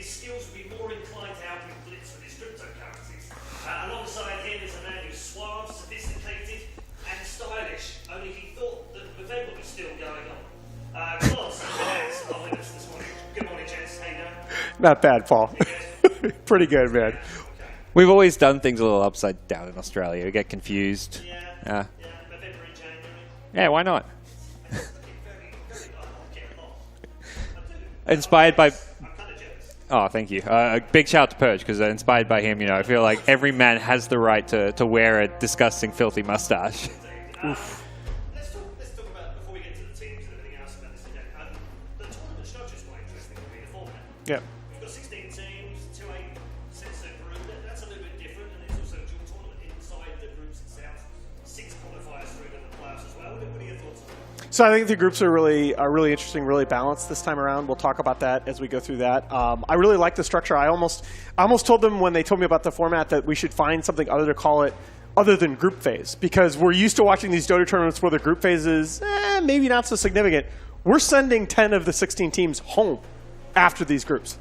his skills would be more inclined to help him blitz with his cryptocurrencies. Alongside him is a man who's suave, sophisticated, and stylish. Only he thought that the event was still going on. Claude, our winners this morning. Good morning, gents. How you doing? Not bad, Paul. Pretty good, man. We've always done things a little upside down in Australia. We get confused. Yeah. November and January. Yeah, why not? Inspired by... Oh, thank you. A big shout out to Purge, because inspired by him, you know, I feel like every man has the right to wear a disgusting, filthy mustache. Oof. Let's talk about, before we get to the teams and everything else about this event, the tournament structure is quite interesting to me, the format. Yeah. We've got 16 teams, 2-8 sets of group. That's a little bit different, and there's also a dual tournament inside the groups itself. 6 qualifiers through to the playoffs as well. What are your thoughts on that? So I think the groups are really interesting, really balanced this time around. We'll talk about that as we go through that. I really like the structure. I almost told them when they told me about the format that we should find something other to call it other than group phase, because we're used to watching these Dota tournaments where the group phase is maybe not so significant. We're sending 10 of the 16 teams home after these groups.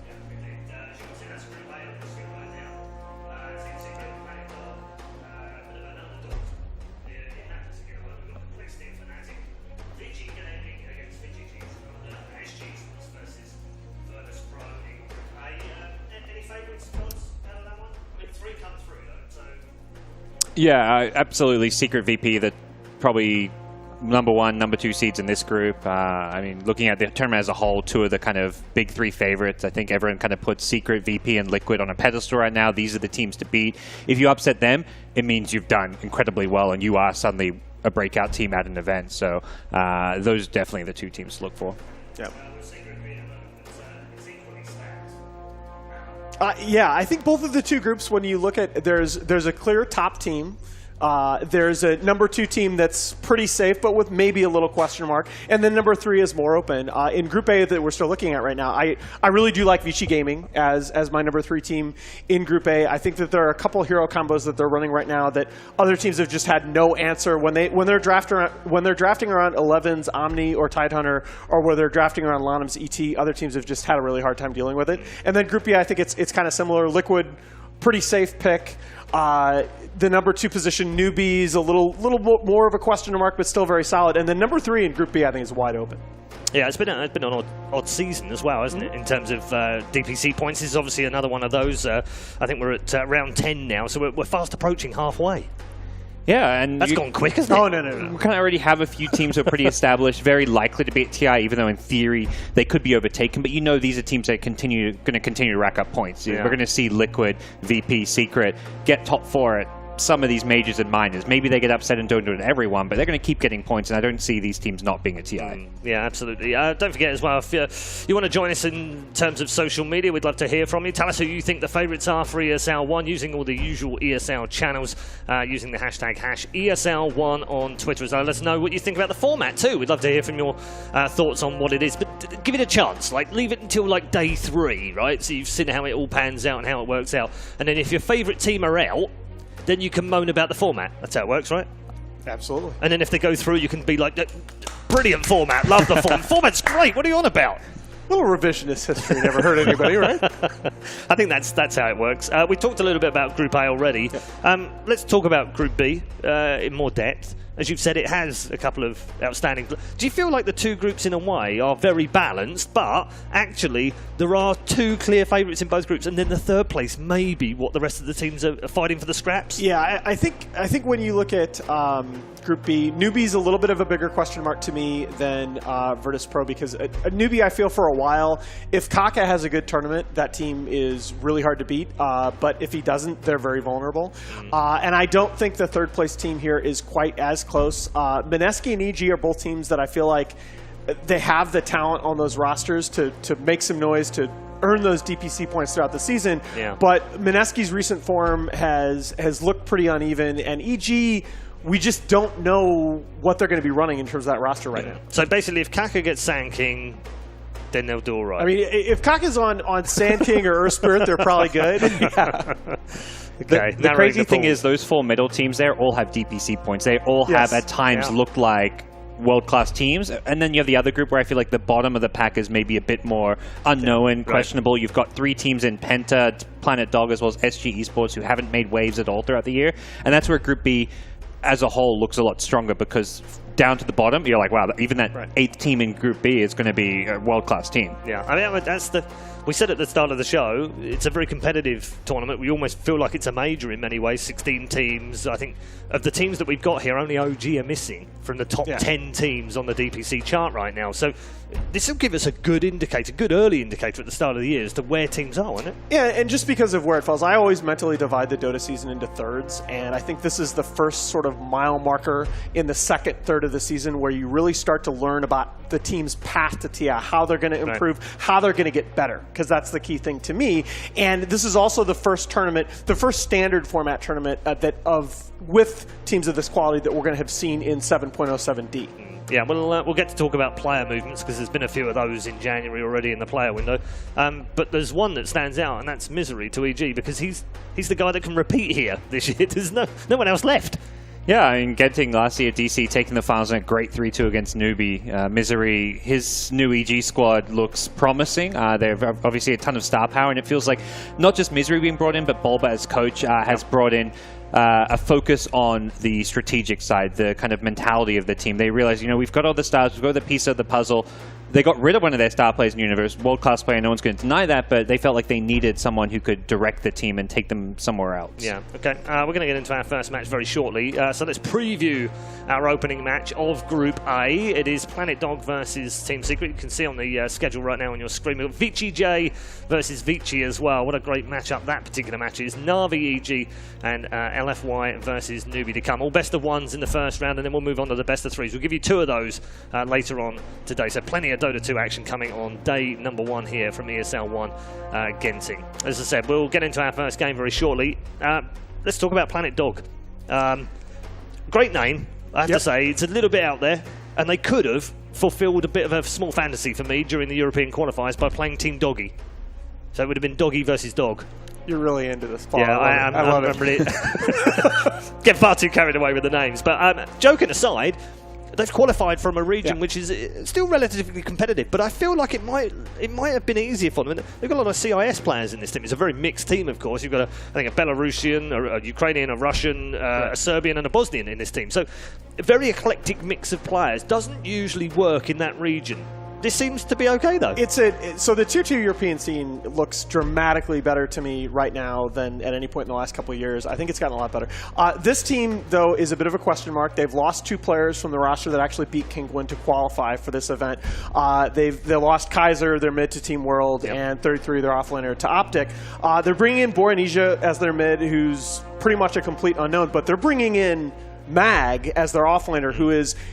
Yeah, absolutely. Secret VP, that probably number 1, number 2 seeds in this group. I mean, looking at the tournament as a whole, 2 of the kind of big 3 favorites. I think everyone kind of puts Secret, VP, and Liquid on a pedestal right now. These are the teams to beat. If you upset them, it means you've done incredibly well, and you are suddenly a breakout team at an event. So those are definitely the 2 teams to look for. Yeah. Yeah, I think both of the 2 groups, when you look at, there's a clear top team. There's a number 2 team that's pretty safe, but with maybe a little question mark. And then number 3 is more open. In Group A that we're still looking at right now, I really do like Vichy Gaming as my number 3 team in Group A. I think that there are a couple hero combos that they're running right now that other teams have just had no answer when they're drafting around 11's Omni or Tidehunter, or where they're drafting around Lanham's ET. Other teams have just had a really hard time dealing with it. And then Group B, I think it's kind of similar. Liquid, pretty safe pick. The number 2 position, Newbies, a little more of a question mark, but still very solid. And then number 3 in Group B, I think, is wide open. Yeah, it's been an odd season as well, hasn't it, in terms of DPC points. This is obviously another one of those. I think we're at round 10 now, so we're fast approaching halfway. Yeah, and that's gone quick, isn't it? Oh, no. We kind of already have a few teams who are pretty established, very likely to beat TI, even though in theory they could be overtaken. But you know these are teams that are going to continue to rack up points. Yeah. We're going to see Liquid, VP, Secret get top 4 at some of these majors and minors. Maybe they get upset and don't do it to everyone, but they're going to keep getting points, and I don't see these teams not being a TI. Yeah, absolutely. Don't forget as well, if you want to join us in terms of social media, we'd love to hear from you. Tell us who you think the favourites are for ESL One, using all the usual ESL channels, using the hashtag #ESL One on Twitter as well. Let us know what you think about the format too. We'd love to hear from your thoughts on what it is, but give it a chance. Like, leave it until like day 3, right? So you've seen how it all pans out and how it works out. And then if your favourite team are out, then you can moan about the format. That's how it works, right? Absolutely. And then if they go through, you can be like, brilliant format, love the format. Format's great, what are you on about? A little revisionist history never hurt anybody, right? I think that's how it works. We talked a little bit about Group A already. Yeah. Let's talk about Group B in more depth. As you've said, it has a couple of outstanding... Do you feel like the 2 groups in a way are very balanced, but actually there are 2 clear favourites in both groups, and then the 3rd place may be what the rest of the teams are fighting for the scraps? Yeah, I think when you look at Group B, Newbie's a little bit of a bigger question mark to me than Virtus Pro, because a Newbie, I feel for a while, if Kaka has a good tournament, that team is really hard to beat, but if he doesn't, they're very vulnerable. And I don't think the 3rd place team here is quite as close. Mineski and EG are both teams that I feel like they have the talent on those rosters to make some noise, to earn those DPC points throughout the season. Yeah. But Mineski's recent form has looked pretty uneven, and EG, we just don't know what they're going to be running in terms of that roster right now. So basically, if Kaka gets Sand King, then they'll do all right. I mean, if Kaka's on Sand King or Earth Spirit, they're probably good. Yeah. Okay. The crazy thing is those 4 middle teams there all have DPC points. They all have at times looked like world-class teams. And then you have the other group where I feel like the bottom of the pack is maybe a bit more unknown, questionable. You've got 3 teams in Penta, Planet Dog, as well as SG Esports, who haven't made waves at all throughout the year. And that's where Group B as a whole looks a lot stronger, because down to the bottom, you're like, wow, even that 8th team in Group B is going to be a world-class team. Yeah, I mean, we said at the start of the show, it's a very competitive tournament. We almost feel like it's a major in many ways. 16 teams. I think of the teams that we've got here, only OG are missing from the top 10 teams on the DPC chart right now. So this will give us a good indicator, good early indicator at the start of the year as to where teams are, won't it? Yeah, and just because of where it falls, I always mentally divide the Dota season into thirds, and I think this is the first sort of mile marker in the second third of the season where you really start to learn about the team's path to TI, how they're going to improve, how they're going to get better, because that's the key thing to me. And this is also the first tournament, the first standard format tournament with teams of this quality that we're going to have seen in 7.07D. Yeah, we'll get to talk about player movements, because there's been a few of those in January already in the player window. But there's one that stands out, and that's Misery to EG, because he's the guy that can repeat here this year. There's no one else left. Yeah, I mean, Genting last year, DC taking the finals in a great 3-2 against Newbie. Misery, his new EG squad looks promising. They have obviously a ton of star power, and it feels like not just Misery being brought in, but Bulba as coach has brought in a focus on the strategic side, the kind of mentality of the team. They realize, we've got all the stars, we've got the piece of the puzzle. They got rid of one of their star players in the universe, world-class player, no one's going to deny that, but they felt like they needed someone who could direct the team and take them somewhere else. Yeah, okay. We're going to get into our first match very shortly. So let's preview our opening match of Group A. It is Planet Dog versus Team Secret. You can see on the schedule right now on your screen. We've got Vici J versus Vici as well. What a great matchup that particular match is. Navi EG and LFY versus Newbie to come. All best of ones in the first round, and then we'll move on to the best of threes. We'll give you 2 of those later on today. So plenty of Dota 2 action coming on day number 1 here from ESL One Genting. As I said, we'll get into our first game very shortly. Let's talk about Planet Dog. Great name, I have to say. It's a little bit out there, and they could have fulfilled a bit of a small fantasy for me during the European qualifiers by playing Team Doggy. So it would have been Doggy versus Dog. You're really into this. Paul. Yeah, I love it. Really get far too carried away with the names. But joking aside, they've qualified from a region which is still relatively competitive, but I feel like it might have been easier for them. They've got a lot of CIS players in this team. It's a very mixed team, of course. You've got a Belarusian, a Ukrainian, a Russian, a Serbian, and a Bosnian in this team. So a very eclectic mix of players. Doesn't usually work in that region. This seems to be okay, though. So the Tier 2 European scene looks dramatically better to me right now than at any point in the last couple of years. I think it's gotten a lot better. This team, though, is a bit of a question mark. They've lost 2 players from the roster that actually beat Kingwin to qualify for this event. They lost Kaiser, their mid, to Team World, and 33, their offlaner, to Optic. They're bringing in Boranisia as their mid, who's pretty much a complete unknown, but they're bringing in Mag as their offlaner,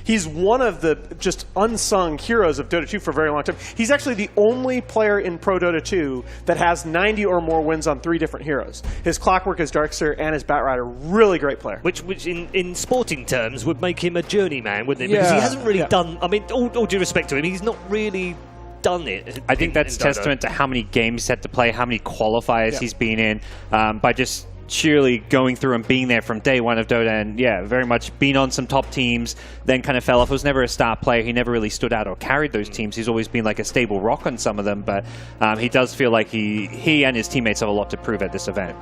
he's one of the just unsung heroes of Dota 2 for a very long time. He's actually the only player in Pro Dota 2 that has 90 or more wins on 3 different heroes. His Clockwork, his Darkseer, and his Batrider. Really great player. Which in sporting terms would make him a journeyman, wouldn't it? Because he hasn't really done, I mean, all due respect to him, he's not really done it. I think that's testament to how many games he's had to play, how many qualifiers he's been in, by just sheerly going through and being there from day 1 of Dota, and very much been on some top teams, then kind of fell off. He was never a star player. He never really stood out or carried those teams. He's always been like a stable rock on some of them, but he does feel like he and his teammates have a lot to prove at this event.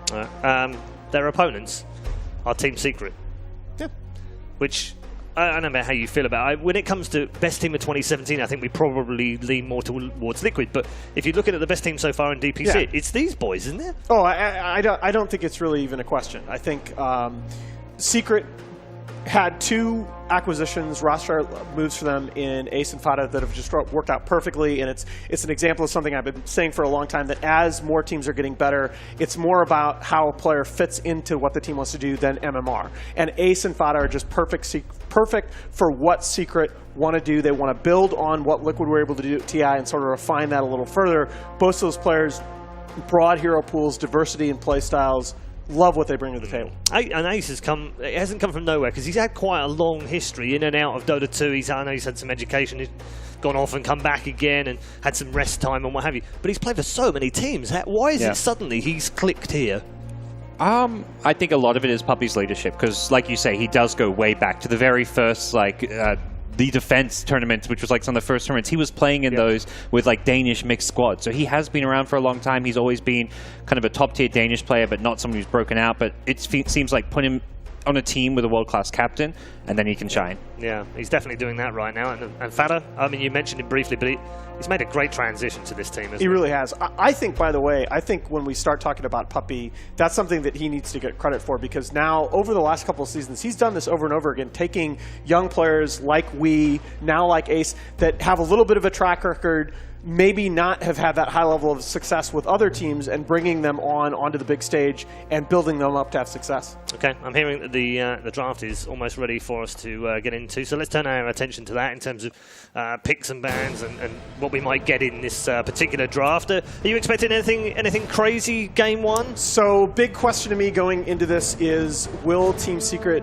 Their opponents are Team Secret, which I don't know how you feel about it. When it comes to best team of 2017, I think we probably lean more towards Liquid. But if you're looking at the best team so far in DPC, it's these boys, isn't it? Oh, I don't think it's really even a question. I think Secret had 2 acquisitions, roster moves for them in Ace and Fada that have just worked out perfectly, and it's an example of something I've been saying for a long time, that as more teams are getting better, it's more about how a player fits into what the team wants to do than MMR. And Ace and Fada are just perfect for what Secret want to do. They want to build on what Liquid were able to do at TI and sort of refine that a little further. Both of those players, broad hero pools, diversity in play styles. Love what they bring to the table. And Ace hasn't come from nowhere, because he's had quite a long history in and out of Dota 2. I know he's had some education, he's gone off and come back again and had some rest time and what have you. But he's played for so many teams. Why is it suddenly he's clicked here? I think a lot of it is Puppy's leadership, because like you say, he does go way back to the very first the defense tournaments, which was like some of the first tournaments. He was playing in those with like Danish mixed squads. So he has been around for a long time. He's always been kind of a top-tier Danish player, but not someone who's broken out. But it seems like put him on a team with a world-class captain, and then he can shine. Yeah, he's definitely doing that right now. And Fada, I mean, you mentioned him briefly, but he's made a great transition to this team, hasn't he? He really has. I think, by the way, when we start talking about Puppy, that's something that he needs to get credit for, because now, over the last couple of seasons, he's done this over and over again, taking young players like now like Ace, that have a little bit of a track record, maybe not have had that high level of success with other teams, and bringing them onto the big stage and building them up to have success. Okay, I'm hearing that the draft is almost ready for us to get into, so let's turn our attention to that in terms of picks and bans and what we might get in this particular draft. Are you expecting anything crazy game one? So, big question to me going into this is, will Team Secret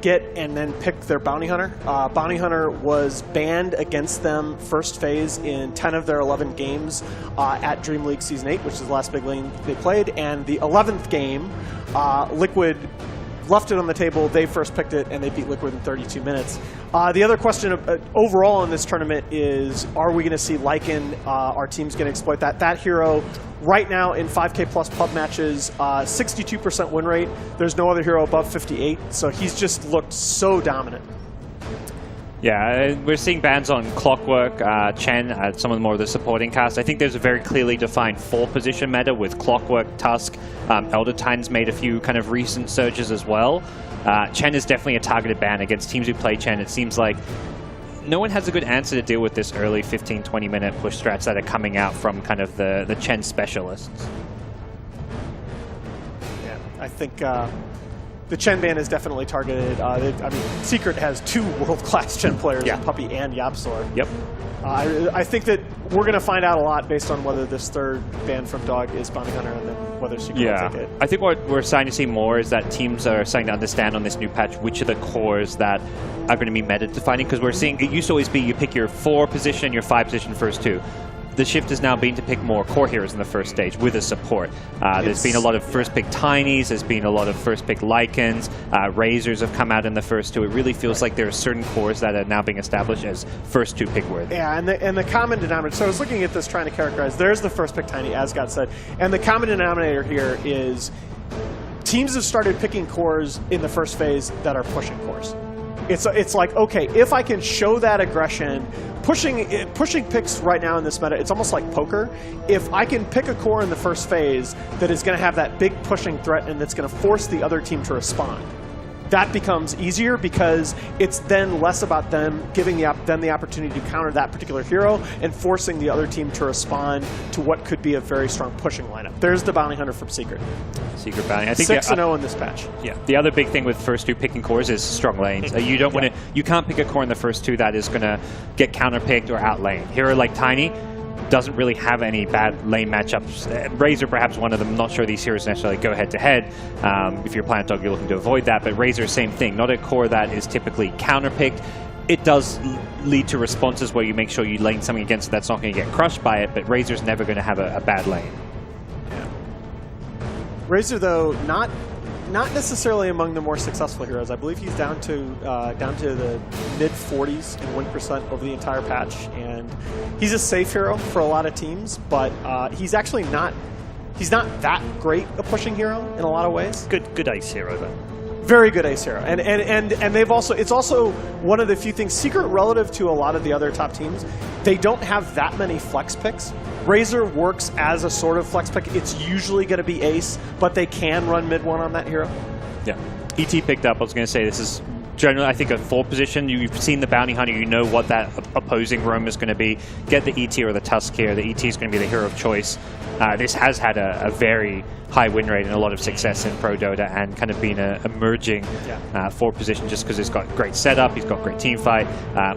get and then pick their Bounty Hunter? Bounty Hunter was banned against them first phase in 10 of their 11 games at Dream League Season 8, which is the last big lane they played, and the 11th game, Liquid left it on the table. They first picked it, and they beat Liquid in 32 minutes. The other question overall in this tournament is, are we going to see Lycan? Our team's going to exploit that. That hero right now in 5K plus pub matches, 62% win rate. There's no other hero above 58, so he's just looked so dominant. Yeah, we're seeing bans on Clockwork, Chen, some of the more of the supporting cast. I think there's a very clearly defined 4-position meta with Clockwork, Tusk. Elder Titan's made a few kind of recent surges as well. Chen is definitely a targeted ban against teams who play Chen. It seems like no one has a good answer to deal with this early 15-20 minute push strats that are coming out from kind of the Chen specialists. Yeah, I think the Chen ban is definitely targeted. I mean, Secret has 2 world-class Chen players, Puppy and Yapsor. Yep. I think that we're going to find out a lot based on whether this third ban from Dog is Bounty Hunter, and then whether Secret will take it. I think what we're starting to see more is that teams are starting to understand on this new patch which are the cores that are going to be meta defining, because we're seeing, it used to always be you pick your 4 position, your 5 position first 2. The shift is now being to pick more core heroes in the first stage with a support. There's been a lot of first pick Tinies, there's been a lot of first pick Lycans, Razors have come out in the first 2. It really feels like there are certain cores that are now being established as first 2 pick worthy. Yeah, and the common denominator, so I was looking at this trying to characterize, there's the first pick Tiny, as Scott said, and the common denominator here is teams have started picking cores in the first phase that are pushing cores. It's like, okay, if I can show that aggression, pushing picks right now in this meta, it's almost like poker. If I can pick a core in the first phase that is going to have that big pushing threat and that's going to force the other team to respond, that becomes easier, because it's then less about them giving them the opportunity to counter that particular hero and forcing the other team to respond to what could be a very strong pushing lineup. There's the Bounty Hunter from Secret. Secret Bounty. I think 6-0 in this patch. Yeah. The other big thing with first 2 picking cores is strong lanes. You don't want to. You can't pick a core in the first 2 that is going to get counterpicked or outlaned. Hero like Tiny doesn't really have any bad lane matchups. Razor perhaps one of them. I'm not sure these heroes necessarily go head-to-head. If you're Planet Dog, you're looking to avoid that, but Razor, same thing. Not a core that is typically counterpicked. It does lead to responses where you make sure you lane something against it that's not going to get crushed by it, but Razor's never going to have a bad lane. Yeah. Razor, though, not necessarily among the more successful heroes. I believe he's down to the mid-40s in win percent over the entire patch, and he's a safe hero for a lot of teams, but he's actually not that great a pushing hero in a lot of ways. Good ace hero though. Very good ace hero, and they've also, it's also one of the few things, Secret relative to a lot of the other top teams, they don't have that many flex picks. Razor works as a sort of flex pick. It's usually going to be ace, but they can run mid 1 on that hero. Yeah. ET picked up. I was going to say this is generally, I think, a 4 position. You've seen the Bounty Hunter. You know what that opposing roam is going to be. Get the ET or the Tusk here. The ET is going to be the hero of choice. This has had a very high win rate and a lot of success in Pro Dota, and kind of been an emerging 4 position just because it's got great setup, he's got great team fight,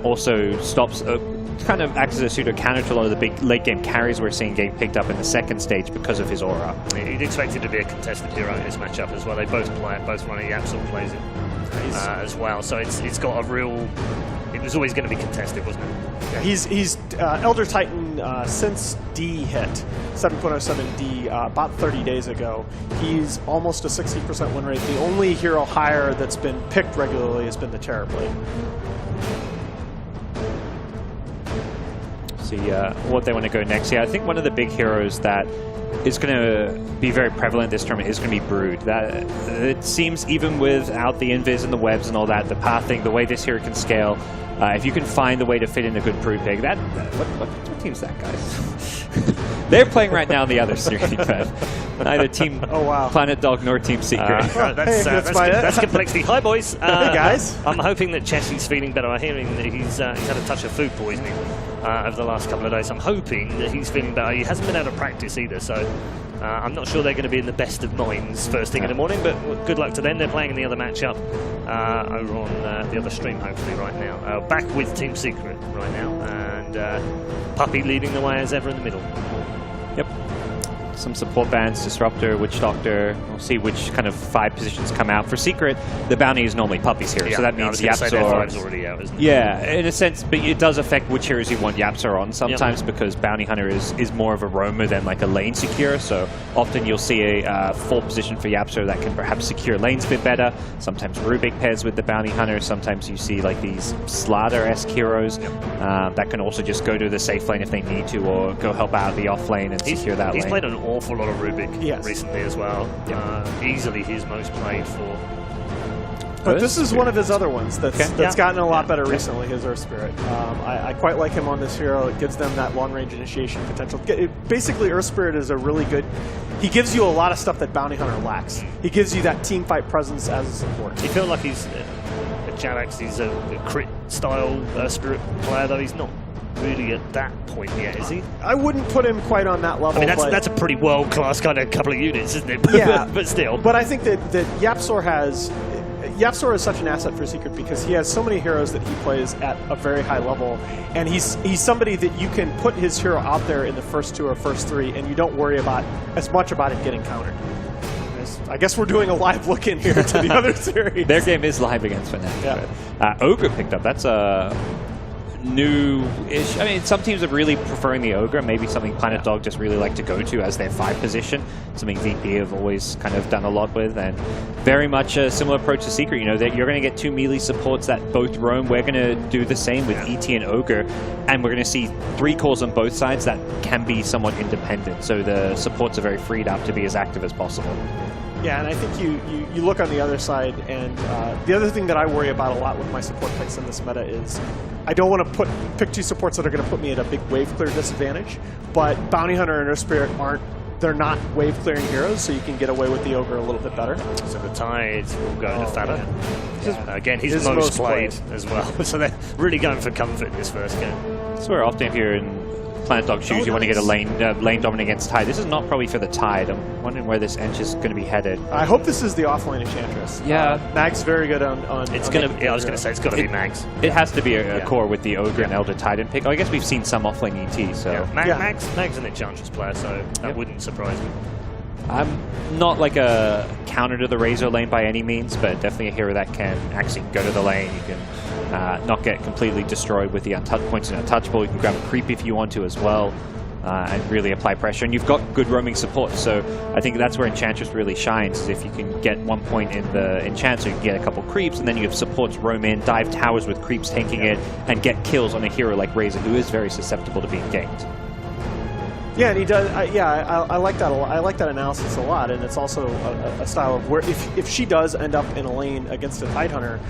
also stops, kind of acts as a pseudo counter to a lot of the big late game carries we're seeing getting picked up in the second stage because of his aura. You'd expect it to be a contested hero in this matchup as well. They both play it, both running Yapsor plays it as well, so it's got a real. It was always going to be contested, wasn't it? Yeah, he's Elder Titan since D hit 7.07D about 30 days ago. He's almost a 60% win rate. The only hero higher that's been picked regularly has been the Terrorblade. what they want to go next. Yeah, I think one of the big heroes that is going to be very prevalent this tournament is going to be Brood. That it seems even without the invis and the webs and all that, the pathing, the way this hero can scale, if you can find the way to fit in a good Brood pick, what team's that, guys? They're playing right now in the other series, but neither Team Planet Dog nor Team Secret. That's complexity. Hi, boys. Hey, guys. I'm hoping that Chessie's feeling better. I'm hearing that he's had a touch of food poisoning over the last couple of days. I'm hoping that he's feeling better. He hasn't been able to practice either, so I'm not sure they're going to be in the best of minds first thing in the morning, but good luck to them. They're playing in the other matchup over on the other stream, hopefully, right now. Back with Team Secret right now, and Puppy leading the way as ever in the middle. Yep. Some support bands, Disruptor, Witch Doctor. We'll see which kind of 5 positions come out. For Secret, the bounty is normally Puppy's here, so that means Yapzor is already out, isn't it? Yeah, in a sense, but it does affect which heroes you want Yapzor on sometimes because Bounty Hunter is more of a roamer than like a lane secure, so often you'll see a full position for Yapzor that can perhaps secure lanes a bit better. Sometimes Rubik pairs with the Bounty Hunter. Sometimes you see like these Slather-esque heroes that can also just go to the safe lane if they need to, or go help out the off lane and secure that lane. He's played an awful lot of Rubik recently as well. Easily his most played for. But this is one of his other ones that's gotten a lot better recently, his Earth Spirit. I quite like him on this hero. It gives them that long-range initiation potential. Basically, Earth Spirit is a really good... He gives you a lot of stuff that Bounty Hunter lacks. He gives you that team fight presence as a support. You feel like he's a Jalax, he's a crit-style Spirit player, though he's not really at that point yet, is he? I wouldn't put him quite on that level. I mean, that's a pretty world-class kind of couple of units, isn't it? Yeah. But still. But I think that Yapzor has... Yapzor is such an asset for Secret because he has so many heroes that he plays at a very high level, and he's somebody that you can put his hero out there in the first 2 or first 3, and you don't worry as much about it getting countered. I guess we're doing a live look in here to the other series. Their game is live against Fnatic. Yeah. Ogre picked up. That's a new-ish. I mean, some teams are really preferring the Ogre. Maybe something Planet Dog just really like to go to as their 5 position. Something VP have always kind of done a lot with, and very much a similar approach to Secret. You know, that you're going to get 2 melee supports that both roam. We're going to do the same with ET and Ogre, and we're going to see 3 cores on both sides that can be somewhat independent. So the supports are very freed up to be as active as possible. Yeah, and I think you look on the other side, and the other thing that I worry about a lot with my support picks in this meta is I don't want to pick 2 supports that are going to put me at a big wave clear disadvantage, but Bounty Hunter and Earth Spirit they're not wave clearing heroes, so you can get away with the Ogre a little bit better. So the Tide will go to Fada. Again, he's most played as well, so they're really going for comfort in this first game. That's where often if you're in Planet Dog shoes, you want to get a lane dominant against Tide. This is not probably for the Tide. I'm wondering where this Ench is going to be headed. I hope this is the offlane Enchantress. Yeah. Mag's very good on it's going to. Yeah, I was going to say it's got to be Mags. It has to be a core with the Ogre and Elder Titan pick. Oh, I guess we've seen some offlane ET. So Mag's an Enchantress player, so that wouldn't surprise me. I'm not like a counter to the Razor lane by any means, but definitely a hero that can actually go to the lane. You can not get completely destroyed with the points and untouchable. You can grab a creep if you want to as well, and really apply pressure. And you've got good roaming support, so I think that's where Enchantress really shines, is if you can get 1 point in the enchant, so you can get a couple creeps, and then you have supports roam in, dive towers with creeps tanking it, and get kills on a hero like Razor, who is very susceptible to being ganked. Yeah, and he does. I like that a lot. I like that analysis a lot, and it's also a style of where if she does end up in a lane against a Tidehunter,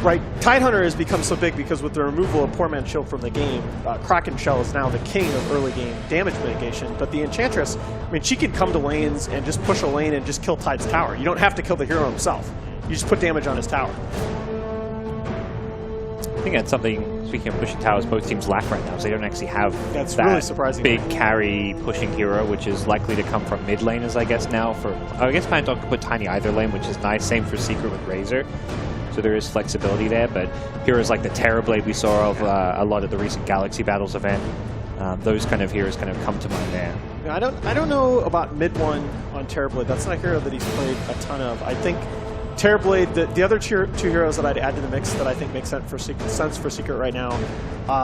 right? Tidehunter has become so big because with the removal of Poor Man's Shield from the game, Kraken Shell is now the king of early game damage mitigation. But the Enchantress, I mean, she can come to lanes and just push a lane and just kill Tide's tower. You don't have to kill the hero himself. You just put damage on his tower. I think that's something, speaking of pushing towers, both teams lack right now, so they don't actually have that really surprising big carry pushing hero, which is likely to come from mid laners, I guess, now. I guess Planet Dog could put Tiny either lane, which is nice. Same for Secret with Razor. So there is flexibility there, but heroes like the Terrorblade we saw of a lot of the recent Galaxy Battles event, those kind of heroes kind of come to mind there. I don't know about mid one on Terrorblade. That's not a hero that he's played a ton of. I think Terrorblade, the other 2 heroes that I'd add to the mix that I think make sense for Secret right now,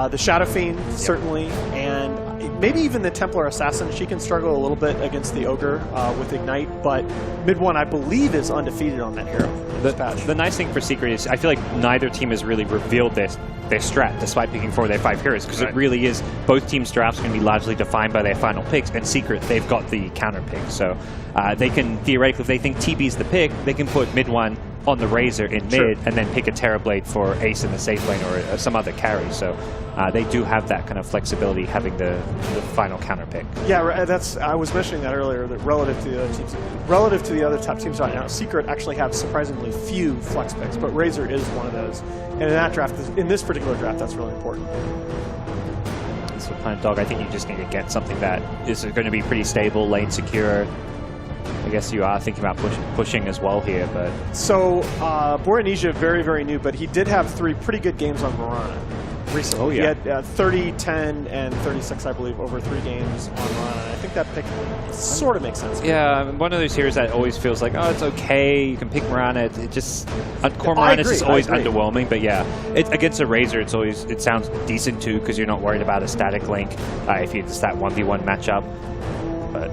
the Shadow Fiend, certainly, and maybe even the Templar Assassin. She can struggle a little bit against the Ogre with Ignite, but mid one, I believe, is undefeated on that hero. this patch. The nice thing for Secret is I feel like neither team has really revealed their strat despite picking 4 of their 5 heroes, because it really is both teams' drafts going to be largely defined by their final picks, and Secret, they've got the counter pick. So they can theoretically, if they think TB's the pick, they can put mid one on the Razor in mid and then pick a Terrorblade for Ace in the safe lane or some other carry. So they do have that kind of flexibility having the final counter pick. Yeah, I was mentioning that earlier, that relative to the other teams, relative to the other top teams right now, Secret actually have surprisingly few flex picks, but Razor is one of those. And in that draft, in this particular draft, that's really important. So Planet Dog, I think you just need to get something that is going to be pretty stable, lane secure. I guess you are thinking about pushing as well here, but... So, Boranesia, very, very new, but he did have 3 pretty good games on Mirana recently. Oh, yeah. He had 30, 10, and 36, I believe, over 3 games on Mirana. I think that pick sort of makes sense. Yeah, one of those heroes that always feels like, oh, it's okay, you can pick Mirana. It just... Core Mirana is just always underwhelming, but yeah. Against a Razor, it sounds decent too, because you're not worried about a static link if it's that 1v1 matchup. But...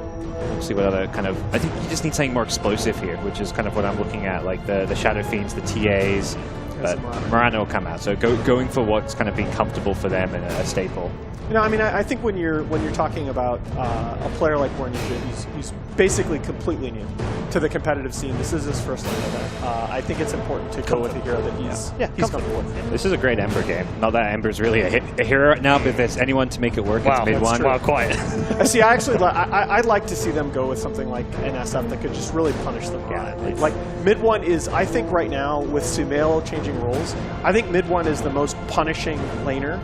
see what other kind of... I think you just need something more explosive here, which is kind of what I'm looking at, like the Shadow Fiends, the TAs, but Mirana will come out. So going for what's kind of been comfortable for them and a staple. You know, I mean, I think when you're talking about a player like Boranesia, he's basically completely new to the competitive scene. This is his first lane event. I think it's important to go with a hero that he's comfortable with. This is a great Ember game. Not that Ember's really a hero right now, but if there's anyone to make it work, it's mid one. Wow, quiet. See, I'd like to see them go with something like an SF that could just really punish them. Like mid one is, I think right now with Sumail changing roles, I think mid one is the most punishing laner.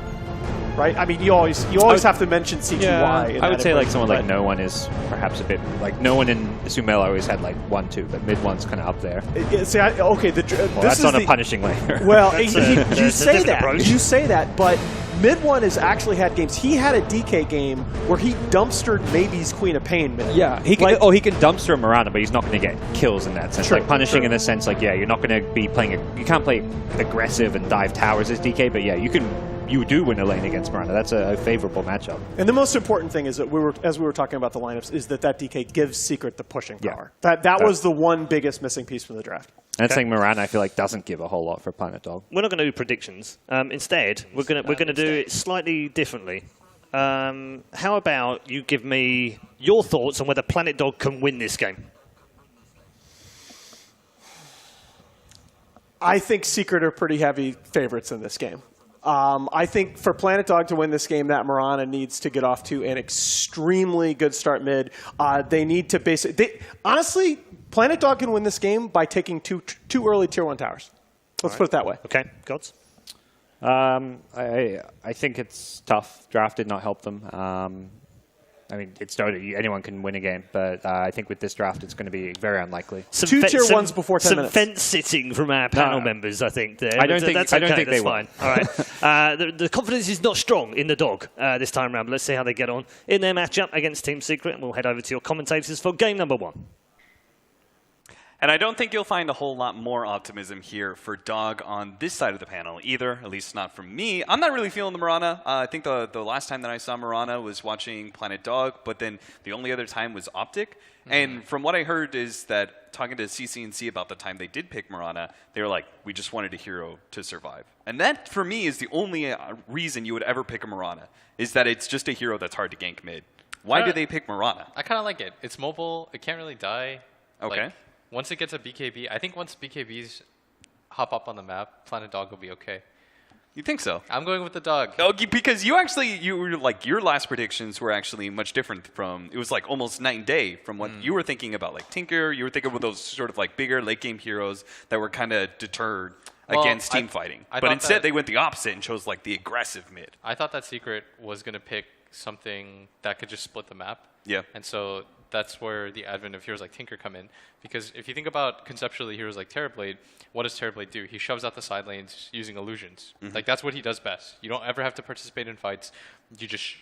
Right? I mean, you always have to mention CGY. Yeah, I would say like someone like No One is perhaps a bit like No One in Sumail always had like 1-2, but mid one's kind of up there. See, okay, that's not a punishing laner. Well, you say that, but mid one has actually had games. He had a DK game where he dumpstered Maybe's Queen of Pain. Yeah, he can dumpster a Mirana, but he's not going to get kills in that sense. Like punishing in the sense, like you're not going to be playing. You can't play aggressive and dive towers as DK, but yeah, you do win a lane against Mirana. That's a favorable matchup. And the most important thing is that as we were talking about the lineups, is that DK gives Secret the pushing power. That was the one biggest missing piece from the draft. And saying Mirana, I feel like doesn't give a whole lot for Planet Dog. We're not going to do predictions. Instead, we're going to do it slightly differently. How about you give me your thoughts on whether Planet Dog can win this game? I think Secret are pretty heavy favorites in this game. I think for Planet Dog to win this game, that Mirana needs to get off to an extremely good start mid. They need to honestly, Planet Dog can win this game by taking two early tier 1 towers. Let's put it that way. Okay, Gods? I think it's tough. Draft did not help them. I mean, it's Dota. Anyone can win a game, but I think with this draft, it's going to be very unlikely. Two tier 1s before 10 minutes. Some fence sitting from our panel members, I think. There. I don't think they will. Fine. All right. The confidence is not strong in the Dog this time around. But let's see how they get on in their matchup against Team Secret, and we'll head over to your commentators for game number 1. And I don't think you'll find a whole lot more optimism here for Dog on this side of the panel either, at least not from me. I'm not really feeling the Mirana. I think the last time that I saw Mirana was watching Planet Dog, but then the only other time was Optic. And from what I heard is that talking to CCNC about the time they did pick Mirana, they were like, we just wanted a hero to survive. And that, for me, is the only reason you would ever pick a Mirana, is that it's just a hero that's hard to gank mid. Why did they pick Mirana? I kind of like it. It's mobile. It can't really die. Okay. Like, once it gets a BKB, I think once BKBs hop up on the map, Planet Dog will be okay. You think so? I'm going with the Dog. Oh, because you were like, your last predictions were actually much different from, it was like almost night and day from what you were thinking about, like Tinker. You were thinking about those sort of like bigger late game heroes that were kind of deterred against team fighting. But instead they went the opposite and chose like the aggressive mid. I thought that Secret was going to pick something that could just split the map. Yeah. And so that's where the advent of heroes like Tinker come in. Because if you think about conceptually heroes like Terrorblade, what does Terrorblade do? He shoves out the side lanes using illusions. Like that's what he does best. You don't ever have to participate in fights. You just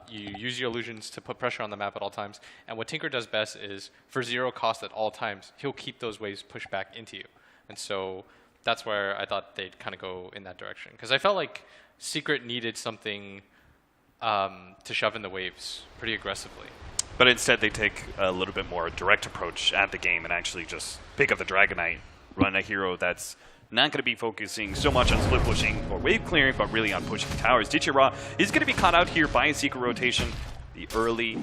you use your illusions to put pressure on the map at all times. And what Tinker does best is for 0 cost at all times, he'll keep those waves pushed back into you. And so that's where I thought they'd kind of go in that direction. Because I felt like Secret needed something to shove in the waves pretty aggressively. But instead they take a little bit more direct approach at the game and actually just pick up the Dragonite run a hero that's not going to be focusing so much on split pushing or wave clearing, but really on pushing towers. Dichira is going to be caught out here by a secret rotation. The early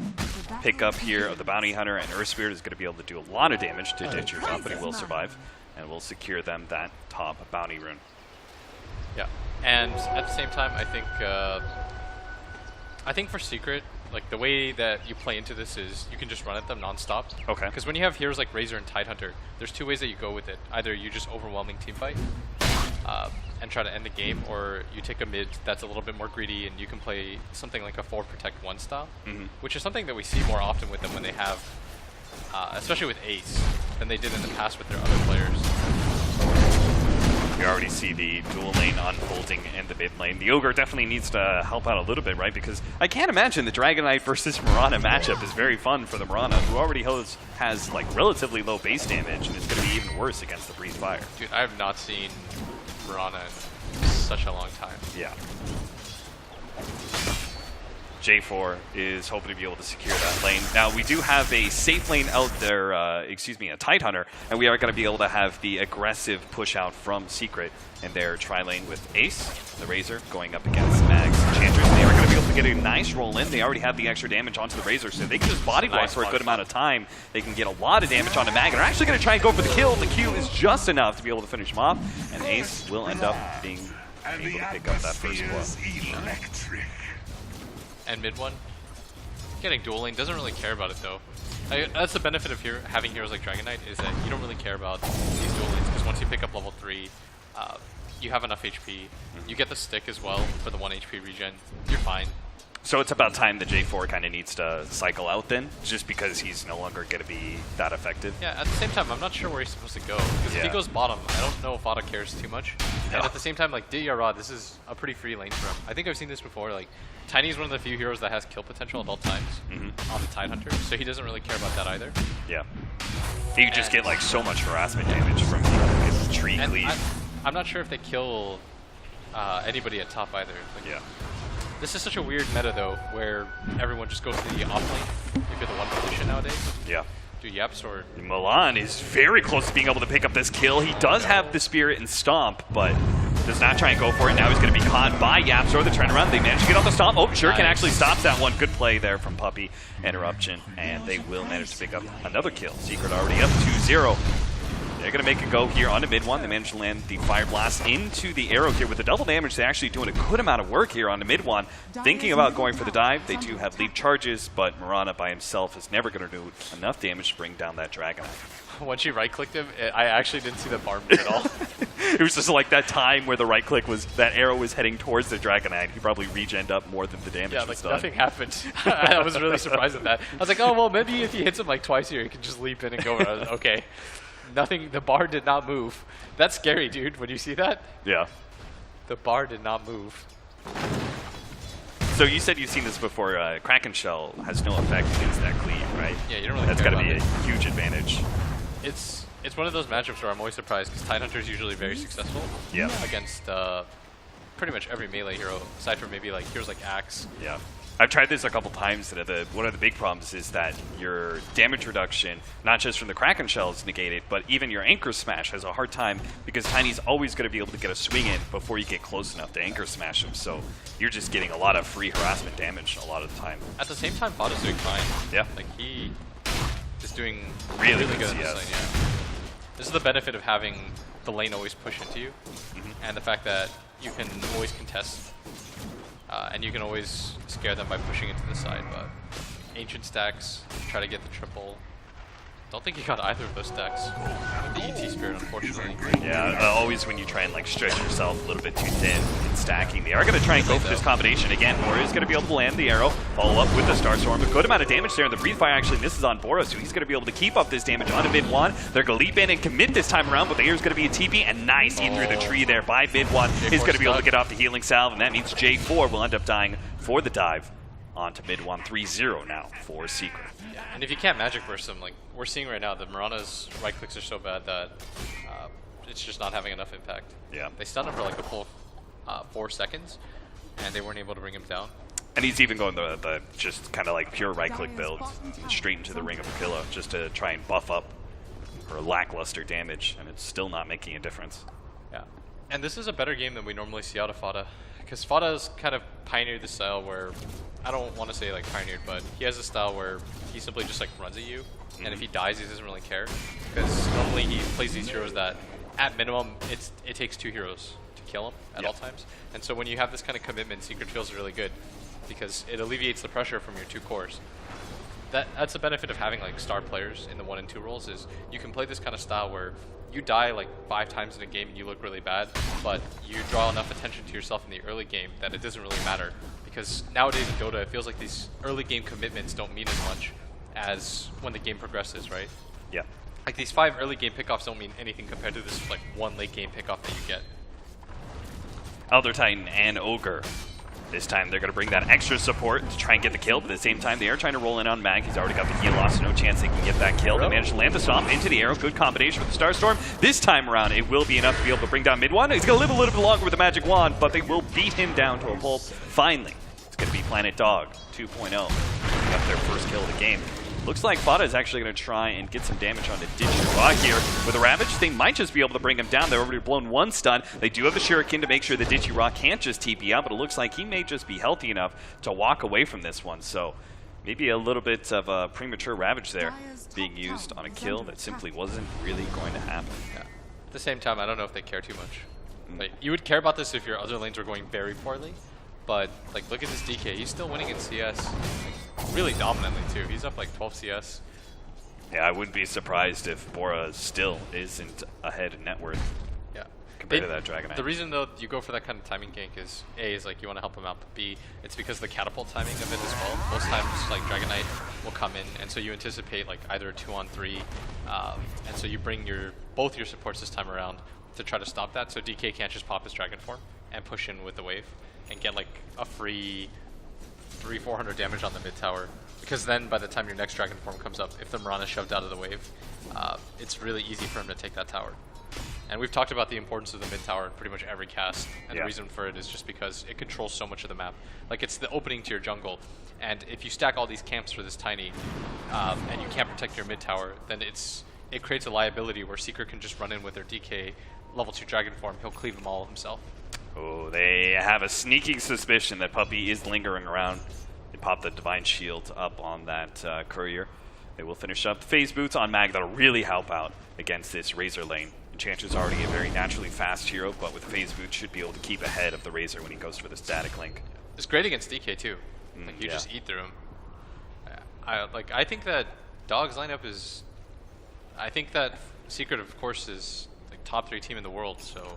pickup here of the Bounty Hunter and Earth Spirit is going to be able to do a lot of damage to Dichira, but he will survive and will secure them that top bounty rune. Yeah, and at the same time, I think for Secret, like the way that you play into this is you can just run at them nonstop. Okay. Because when you have heroes like Razor and Tidehunter, there's two ways that you go with it. Either you just overwhelming teamfight and try to end the game, or you take a mid that's a little bit more greedy and you can play something like a 4 protect 1 style, which is something that we see more often with them when they have, especially with Ace, than they did in the past with their other players. We already see the dual lane unfolding in the mid lane. The Ogre definitely needs to help out a little bit, right? Because I can't imagine the Dragon Knight versus Mirana matchup is very fun for the Mirana, who already has like relatively low base damage, and it's going to be even worse against the Breeze Fire. Dude, I have not seen Mirana in such a long time. Yeah. J4 is hoping to be able to secure that lane. Now, we do have a safe lane out there, a Tidehunter, and we are going to be able to have the aggressive push out from Secret in their tri-lane with Ace, the Razor, going up against Mags and Chantress. They are going to be able to get a nice roll in. They already have the extra damage onto the Razor, so they can just body block for a good amount of time. They can get a lot of damage onto Mag, and are actually going to try and go for the kill. The Q is just enough to be able to finish him off, and Ace will end up being able to pick up that first blow. And mid one, getting dual lane, doesn't really care about it though. That's the benefit of having heroes like Dragon Knight, is that you don't really care about these dual lanes, because once you pick up level 3, you have enough HP. You get the stick as well for the 1 HP regen, you're fine. So it's about time that J4 kind of needs to cycle out then, just because he's no longer going to be that effective. Yeah, at the same time, I'm not sure where he's supposed to go, because if he goes bottom, I don't know if Ada cares too much. No. And at the same time, like, Dichira, this is a pretty free lane for him. I think I've seen this before, like, Tiny is one of the few heroes that has kill potential at all times on the Tidehunter, so he doesn't really care about that either. Yeah. He can just get, like, so much harassment damage from the tree cleave. I'm not sure if they kill anybody at top either. Like, yeah. This is such a weird meta, though, where everyone just goes to the off lane if you're the one position nowadays. Yeah. Dude, YapzOr. Milan is very close to being able to pick up this kill. He does have the Spirit and Stomp, but does not try and go for it. Now he's going to be caught by YapzOr. The turnaround, they manage to get off the Stomp. Oh, Shuriken actually stops that one. Good play there from Puppey. Interruption, and they will manage to pick up another kill. Secret already up 2-0. They're going to make a go here on the mid one. They managed to land the Fire Blast into the arrow here with the double damage. They're actually doing a good amount of work here on the mid one. Thinking about going for the dive. They do have lead charges, but Mirana by himself is never going to do enough damage to bring down that Dragon. Once you right-clicked him, I actually didn't see the bar move at all. It was just like that time where the right-click was, that arrow was heading towards the Dragonite. He probably regened up more than the damage was done. Nothing happened. I was really surprised at that. I was like, oh, well, maybe if he hits him like twice here, he can just leap in and go. I was like, okay. Nothing, the bar did not move. That's scary, dude, when you see that. Yeah. The bar did not move. So you said you've seen this before. Kraken Shell has no effect against that cleave, right? Yeah, you don't really That's care got to be about a huge advantage. It's one of those matchups where I'm always surprised, because Tidehunter is usually very successful against pretty much every melee hero, aside from maybe like heroes like Axe. Yeah. I've tried this a couple times. One of the big problems is that your damage reduction, not just from the Kraken Shell, is negated, but even your Anchor Smash has a hard time, because Tiny's always going to be able to get a swing in before you get close enough to Anchor Smash him. So you're just getting a lot of free harassment damage a lot of the time. At the same time, Bot is doing fine. Yeah. Like, he is doing really good in this lane, yeah. This is the benefit of having the lane always push into you, and the fact that you can always contest. And you can always scare them by pushing into the side, but Ancient stacks, try to get the triple. Don't think he got either of those stacks with the ET Spirit, unfortunately. Yeah, always when you try and like stretch yourself a little bit too thin in stacking, they are going to try and go for this combination again. Bora is going to be able to land the arrow, follow up with the Starstorm. A good amount of damage there, and the Breathe Fire actually misses on Bora, so he's going to be able to keep up this damage on a mid-1. They're going to leap in and commit this time around, but the air's going to be a TP, and nice in through the tree there by mid-1. He's going to be able to get off the healing salve, and that means J4 will end up dying for the dive onto mid-1. 3-0 now for Secret. Yeah, and if you can't Magic Burst them, like we're seeing right now, the Mirana's right clicks are so bad that it's just not having enough impact. Yeah. They stunned him for like a full 4 seconds, and they weren't able to bring him down. And he's even going the just kind of like pure right-click build straight into the Ring of Aquila just to try and buff up or lackluster damage, and it's still not making a difference. Yeah. And this is a better game than we normally see out of Fada. Because Fada's kind of pioneered the style where, I don't want to say like pioneered, but he has a style where he simply just like runs at you, and if he dies, he doesn't really care. Because normally he plays these heroes that, at minimum, it takes 2 heroes to kill him at all times. And so when you have this kind of commitment, Secret feels really good, because it alleviates the pressure from your 2 cores. That's the benefit of having like star players in the 1 and 2 roles, is you can play this kind of style where you die like 5 times in a game and you look really bad, but you draw enough attention to yourself in the early game that it doesn't really matter. Because nowadays in Dota, it feels like these early game commitments don't mean as much as when the game progresses, right? Yeah. Like these 5 early game pickoffs don't mean anything compared to this like 1 late game pickoff that you get. Elder Titan and Ogre. This time they're going to bring that extra support to try and get the kill, but at the same time they are trying to roll in on Mag. He's already got the heal loss, so no chance they can get that kill. They managed to land the stomp into the arrow. Good combination with the Starstorm. This time around, it will be enough to be able to bring down mid one. He's going to live a little bit longer with the Magic Wand, but they will beat him down to a pulp. Finally, it's going to be Planet Dog 2.0. Got their first kill of the game. Looks like Fada is actually going to try and get some damage onto Digiraw here. With a Ravage, they might just be able to bring him down. They've already blown 1 stun. They do have the Shuriken to make sure that Digiraw can't just TP out, but it looks like he may just be healthy enough to walk away from this one. So maybe a little bit of a premature Ravage there being used on a kill that simply wasn't really going to happen. Yeah. At the same time, I don't know if they care too much. Like, you would care about this if your other lanes were going very poorly, but like look at this DK. He's still winning in CS. Really dominantly too. He's up like 12 CS. Yeah, I wouldn't be surprised if Bora still isn't ahead in net worth. Yeah. Compared to that Dragon Knight. The reason though you go for that kind of timing gank is A, is like you want to help him out, but B, it's because of the catapult timing of it as well. Most times like Dragon Knight will come in, and so you anticipate like either a 2-on-3, and so you bring both your supports this time around to try to stop that, so DK can't just pop his Dragon form and push in with the wave and get like a free 300-400 damage on the mid tower, because then by the time your next Dragon form comes up, if the Mirana is shoved out of the wave, it's really easy for him to take that tower. And we've talked about the importance of the mid tower in pretty much every cast, and the reason for it is just because it controls so much of the map. Like, it's the opening to your jungle, and if you stack all these camps for this tiny, and you can't protect your mid tower, then it creates a liability where Seeker can just run in with their DK level 2 Dragon form. He'll cleave them all himself. Oh, they have a sneaking suspicion that Puppey is lingering around. They pop the Divine Shield up on that Courier. They will finish up Phase Boots on Mag. That'll really help out against this Razor lane. Enchanter's already a very naturally fast hero, but with Phase Boots should be able to keep ahead of the Razor when he goes for the Static Link. It's great against DK too. Like, you just eat through him. I think that Dog's lineup is... I think that Secret, of course, is like top 3 team in the world, so...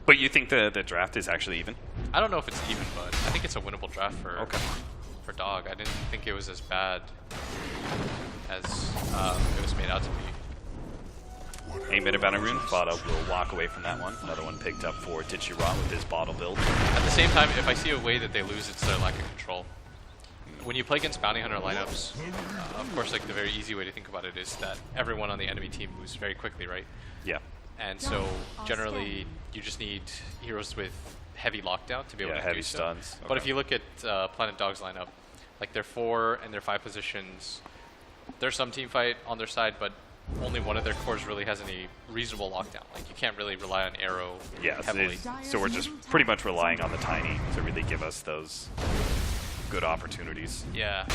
But you think the draft is actually even? I don't know if it's even, but I think it's a winnable draft for Dog. I didn't think it was as bad as it was made out to be. 8 minute Bounty Rune. Fada will walk away from that one. Another one picked up for Digiraw with his bottle build. At the same time, if I see a way that they lose, it's their lack of control. When you play against Bounty Hunter lineups, of course, like the very easy way to think about it is that everyone on the enemy team moves very quickly, right? Yeah. And so generally, you just need heroes with heavy lockdown to be able to heavy do so. stuns. But if you look at Planet Dog's lineup, like their 4 and their 5 positions, there's some team fight on their side, but only one of their cores really has any reasonable lockdown. Like, you can't really rely on Arrow heavily. So we're just pretty much relying on the Tiny to really give us those good opportunities. Yeah.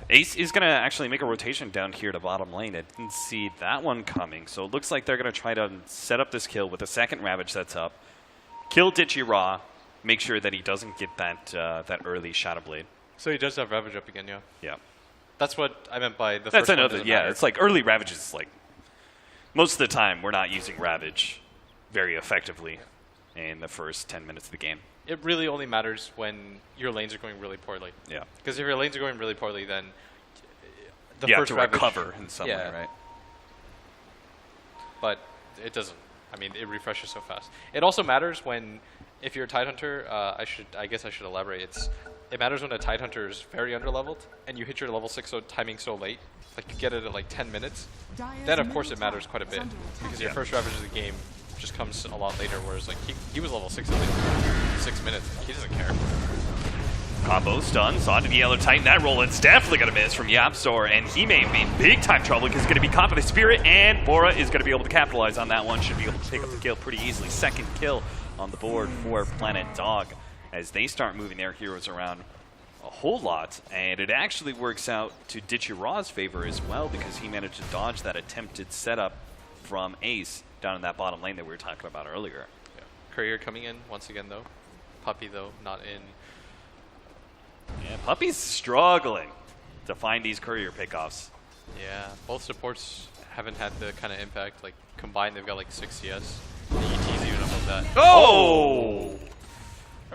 Ace is going to actually make a rotation down here to bottom lane. I didn't see that one coming, so it looks like they're going to try to set up this kill with a second Ravage that's up. Kill Digiraw, make sure that he doesn't get that early Shadow Blade. So he does have Ravage up again, yeah. Yeah. That's what I meant by the That's first another, one yeah, matter. it's like early Ravage is like, most of the time we're not using Ravage very effectively in the first 10 minutes of the game. It really only matters when your lanes are going really poorly. Yeah. Because if your lanes are going really poorly, then the you have first to Ravage, recover in some way, right? But it doesn't. I mean, it refreshes so fast. It also matters when, if you're a Tidehunter, I guess I should elaborate. It matters when a Tidehunter is very underleveled and you hit your level 6 timing so late, like you get it at like 10 minutes. Then of course it matters quite a bit because your first Ravage of the game just comes a lot later. Whereas like he was level 6 in like 6 minutes. He doesn't care. Combo stun, saw to the Yellow Titan. That roll is definitely going to miss from Yapzor, and he may be in big time trouble because he's going to be caught by the Spirit, and Bora is going to be able to capitalize on that one. Should be able to pick up the kill pretty easily. Second kill on the board for Planet Dog as they start moving their heroes around a whole lot, and it actually works out to Ditchy-Raw's favor as well because he managed to dodge that attempted setup from Ace down in that bottom lane that we were talking about earlier. Yeah. Courier coming in once again though. Puppey though, not in. Yeah, Puppey's struggling to find these courier pickoffs. Yeah, both supports haven't had the kind of impact. Like combined, they've got like 6 CS. The ET's even above that. Oh!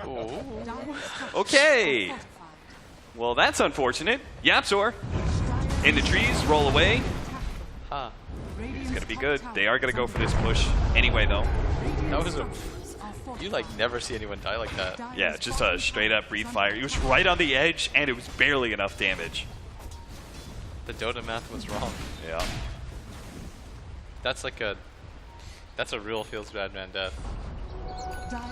Oh. Okay. Well, that's unfortunate. Yapzor in the trees, roll away. Huh. It's gonna be good. They are gonna go for this push anyway, though. That was a. You like never see anyone die like that. Yeah, just a straight up breathe fire. It was right on the edge, and it was barely enough damage. The Dota math was wrong. Yeah. That's like a. That's a real feels bad man death.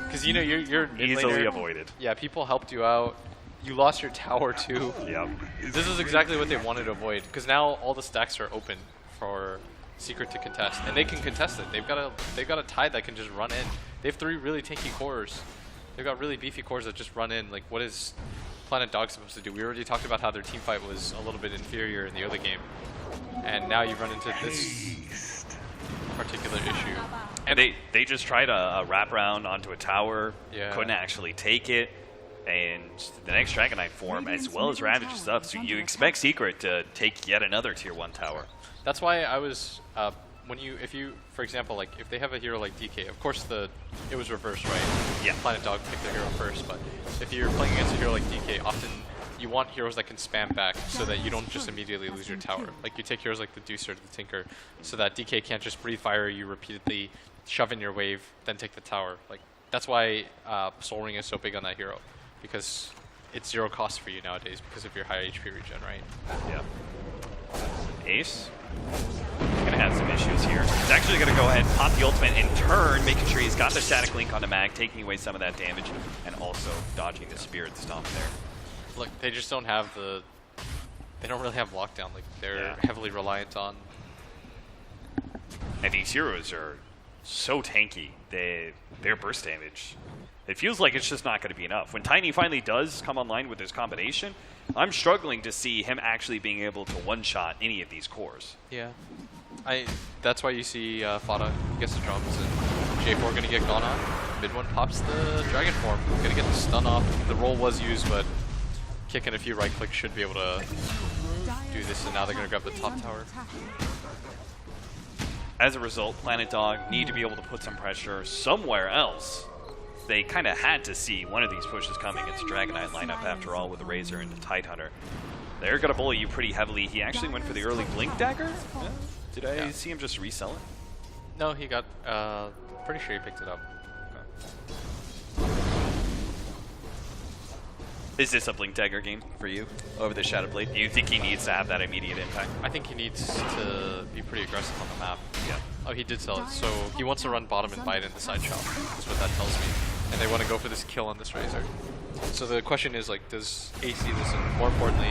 Because you know you're mid Easily laner. avoided. Yeah, people helped you out. You lost your tower too. Yep. This is exactly what they wanted to avoid. Because now all the stacks are open for Secret to contest, and they can contest it. They've got a Tide that can just run in. They have 3 really tanky cores. They've got really beefy cores that just run in. Like, what is Planet Dog supposed to do? We already talked about how their team fight was a little bit inferior in the other game, and now you run into this particular issue. And they just tried a wraparound onto a tower, Yeah. couldn't actually take it, and the next Dragon Knight form, as well as Ravage stuff, so you expect Secret to take yet another tier 1 tower. That's why I was if you for example, like if they have a hero like DK, of course it was reversed, right? Yeah. Planet Dog picked the hero first, but if you're playing against a hero like DK, often you want heroes that can spam back so that you don't just immediately lose your tower. Like you take heroes like the Deucer or the Tinker, so that DK can't just breathe fire you repeatedly, shove in your wave, then take the tower. Like that's why Soul Ring is so big on that hero, because it's 0 cost for you nowadays because of your high HP regen, right? Yeah. Ace gonna have some issues here. He's actually gonna go ahead and pop the ultimate in turn, making sure he's got the static link on the mag, taking away some of that damage, and also dodging the Spirit Stomp there. Look, they just don't have they don't really have lockdown. Like they're heavily reliant on. And these heroes are so tanky. Their burst damage, it feels like it's just not going to be enough. When Tiny finally does come online with his combination, I'm struggling to see him actually being able to one-shot any of these cores. Yeah, that's why you see Fada gets the drums and J4 gonna get gone on. Mid one pops the dragon form, gonna get the stun off. The roll was used, but kicking a few right clicks should be able to do this. And now they're gonna grab the top tower. As a result, Planet Dog need to be able to put some pressure somewhere else. They kind of had to see one of these pushes coming. It's a Dragon Knight lineup after all with the Razor and the Tidehunter. They're going to bully you pretty heavily. He actually went for the early Blink Dagger? Yeah. Did I see him just resell it? No, he got, pretty sure he picked it up. Is this a Blink Dagger game for you over the Shadow Blade? Do you think he needs to have that immediate impact? I think he needs to be pretty aggressive on the map. Yeah. Oh, he did sell it. So he wants to run bottom and buy it in the side shop. That's what that tells me. And they want to go for this kill on this Razor. So the question is, like, does Ace see this? And more importantly,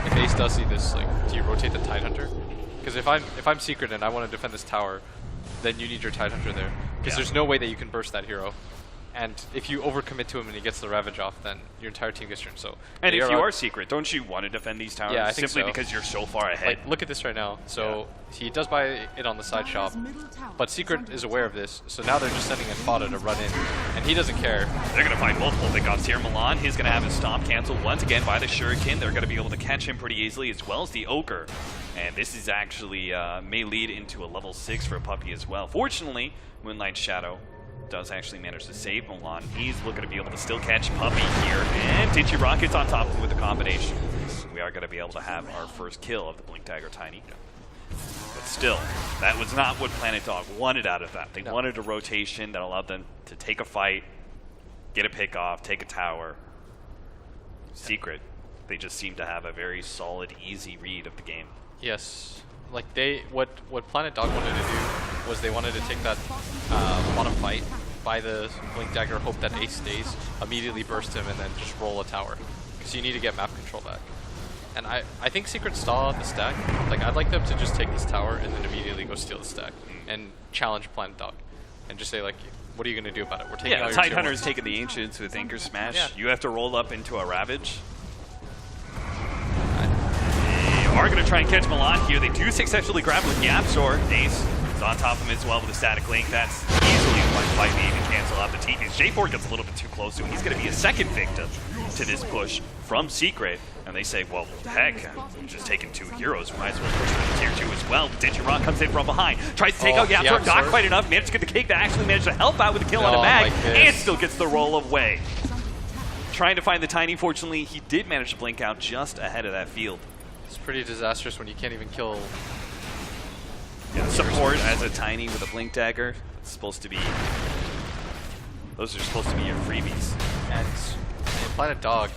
if Ace does see this, like, do you rotate the Tidehunter? Because if I'm Secret and I want to defend this tower, then you need your Tidehunter there. Because there's no way that you can burst that hero. And if you overcommit to him and he gets the Ravage off, then your entire team gets turned. So and if you are Secret, don't you want to defend these towers? Yeah, I think simply so. Because you're so far ahead. Like, look at this right now. So he does buy it on the side shop, but Secret is aware of this. So now they're just sending in Fada to run in, and he doesn't care. They're going to find multiple pickoffs here. Milan, he's going to have his stomp canceled once again by the Shuriken. They're going to be able to catch him pretty easily, as well as the Ogre. And this is actually may lead into a level 6 for Puppey as well. Fortunately, Moonlight Shadow does actually manage to save Milan. He's looking to be able to still catch Puppey here, and Ditchy Rocket's on top of him with the combination. We are going to be able to have our first kill of the Blink Dagger Tiny. But still, that was not what Planet Dog wanted out of that. They wanted a rotation that allowed them to take a fight, get a pick off, take a tower. Secret, they just seem to have a very solid, easy read of the game. Yes. Like what Planet Dog wanted to do was they wanted to take that bottom fight, buy the Blink Dagger, hope that Ace stays, immediately burst him, and then just roll a tower. So you need to get map control back. And I think Secret saw the stack. Like, I'd like them to just take this tower and then immediately go steal the stack and challenge Planet Dog. And just say, like, what are you going to do about it? We're taking all your tier Tidehunter's 1s. taking the Ancients with Anchor Smash. Yeah. You have to roll up into a Ravage. They are going to try and catch Milan here. They do successfully grab with Yapzor. Ace is on top of him as well with a static link. That's easily one fight lead and cancel out the TPs. J4 gets a little bit too close to him. He's going to be a second victim to this push from Secret. And they say, well, heck, I'm just taking 2 heroes. We might as well push for the tier 2 as well. Digi comes in from behind. Tries to take out Yapzor. Not quite enough. Managed to get the cake. That actually managed to help out with the kill on a mag. And still gets the roll away. Trying to find the Tiny. Fortunately, he did manage to blink out just ahead of that field. It's pretty disastrous when you can't even kill. Yeah, support as a Tiny with a blink dagger. It's supposed to be. Those are supposed to be your freebies. And Planet Dog,